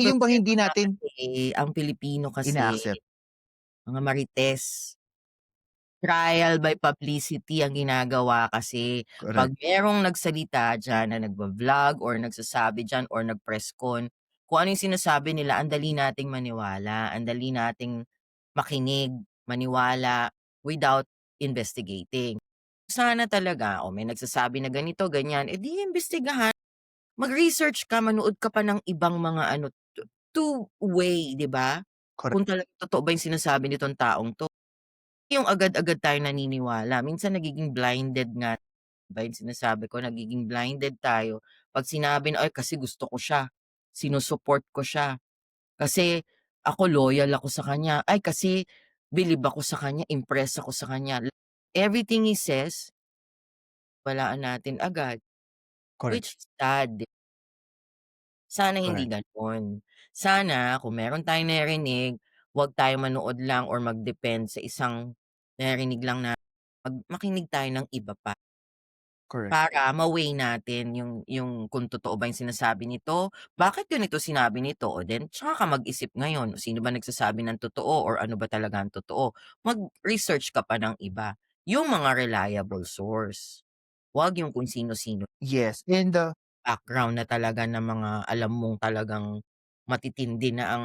yung bang Problema hindi nga natin kasi, ang Pilipino kasi, ina-accept. mga marites. Trial by publicity ang ginagawa kasi. 'Pag Correct, merong nagsalita diyan na nagva-vlog or nagsasabi diyan or nag-press con, kung ano yung sinasabi nila ang dali nating maniwala, ang dali nating makinig, maniwala without investigating. Sana talaga, o may nagsasabi na ganito, ganyan, eh, di imbestigahan. Mag-research ka, manood ka pa ng ibang mga ano, two-way, 'di ba? correct, Kung talagang totoo ba yung sinasabi nitong taong 'to. Yung agad-agad tayo naniniwala, minsan nagiging blinded nga ba yung sinasabi ko, nagiging blinded tayo 'pag sinabi na, "Ay kasi gusto ko siya, sinu-support ko siya, kasi ako loyal ako sa kanya, ay kasi bilib ako sa kanya, impress ako sa kanya." Everything he says, walaan natin agad, correct, which is sad. Sana hindi correct, gano'n. Sana kung meron tayong narinig, 'wag tayo manood lang or mag-depend sa isang narinig lang na makinig tayo ng iba pa. correct. Para ma-weigh natin yung kung totoo ba yung sinasabi nito, bakit ganito sinabi nito, o then tsaka ka mag-isip ngayon, sino ba nagsasabi ng totoo or ano ba talaga ang totoo. Mag-research ka pa ng iba, yung mga reliable source. 'Wag yung kung sino-sino, Yes, and, background na talaga ng mga alam mong talagang matitindi na ang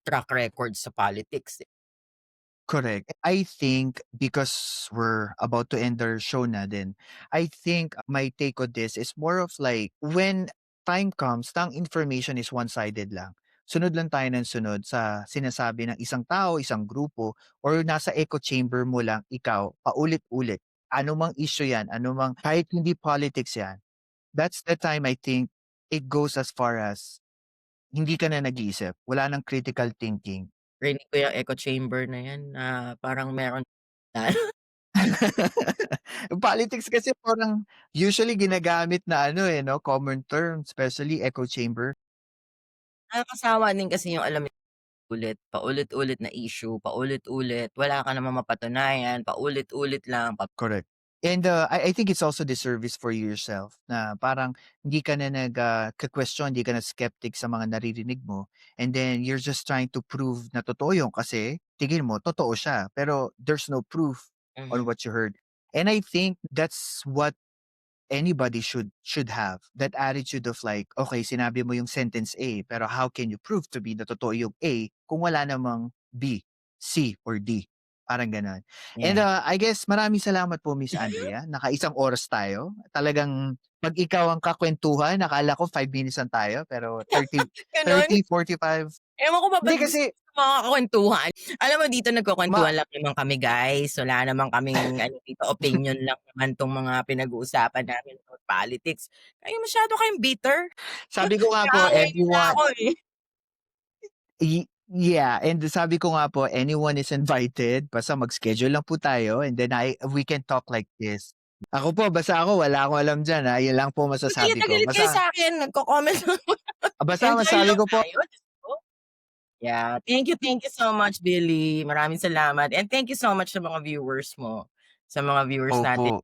track record sa politics, eh. correct. I think because we're about to end our show na din, I think my take on this is more of like when time comes na ang information is one-sided lang, sunod lang tayo ng sunod sa sinasabi ng isang tao, isang grupo, or nasa echo chamber mo lang ikaw paulit-ulit. Ano mang issue yan, ano mang kahit hindi politics yan, that's the time I think it goes as far as hindi ka na nag-iisip, wala ng critical thinking. Rinig ko yung echo chamber na yan na parang meron Politics kasi parang usually ginagamit na ano, eh, 'no, common term, especially echo chamber. nakakasawa din kasi yung alam mo ulit, paulit-ulit na issue, paulit-ulit, wala ka namang mapatunayan, paulit-ulit lang, Correct. And, I think it's also disservice for yourself na parang hindi ka na question, hindi ka na skeptic sa mga naririnig mo, and then you're just trying to prove na totoo yun kasi tingin mo totoo siya, pero there's no proof on mhm, what you heard. And I think that's what anybody should have, that attitude of like, okay, sinabi mo yung sentence A, pero how can you prove to be na totoo yung A kung wala namang B, C, or D? Parang gano'n. And, yeah. I guess maraming salamat po Miss Andrea, nakaisang oras tayo. Talagang 'pag ikaw ang kakwentuhan akala ko 5 minutes lang tayo pero Gano'n? 45. Ewan ko ba Hindi ba't gusto kasi mo sa mga kakwentuhan. Alam mo dito ma nagkukuwentuhan lang naman kami guys, wala naman kaming ano dito, opinion lang naman 'tong mga pinag-uusapan namin about politics. Kayo masyado kayong bitter. sabi ko nga po Naaamoy niyo na everyone. ako, eh. Yeah, and sabi ko nga po anyone is invited basta mag-schedule lang po tayo and then we can talk like this. Ako po basta ako wala akong alam diyan, yun lang po Galit masasabi na ko. galit kayo Basta sa'kin, nagko-comment lang naman. basta Enjoy masabi lang ko po tayo, Diyos ko. Yeah, thank you so much Billy, maraming salamat and thank you so much sa mga viewers mo, sa mga viewers natin. opo.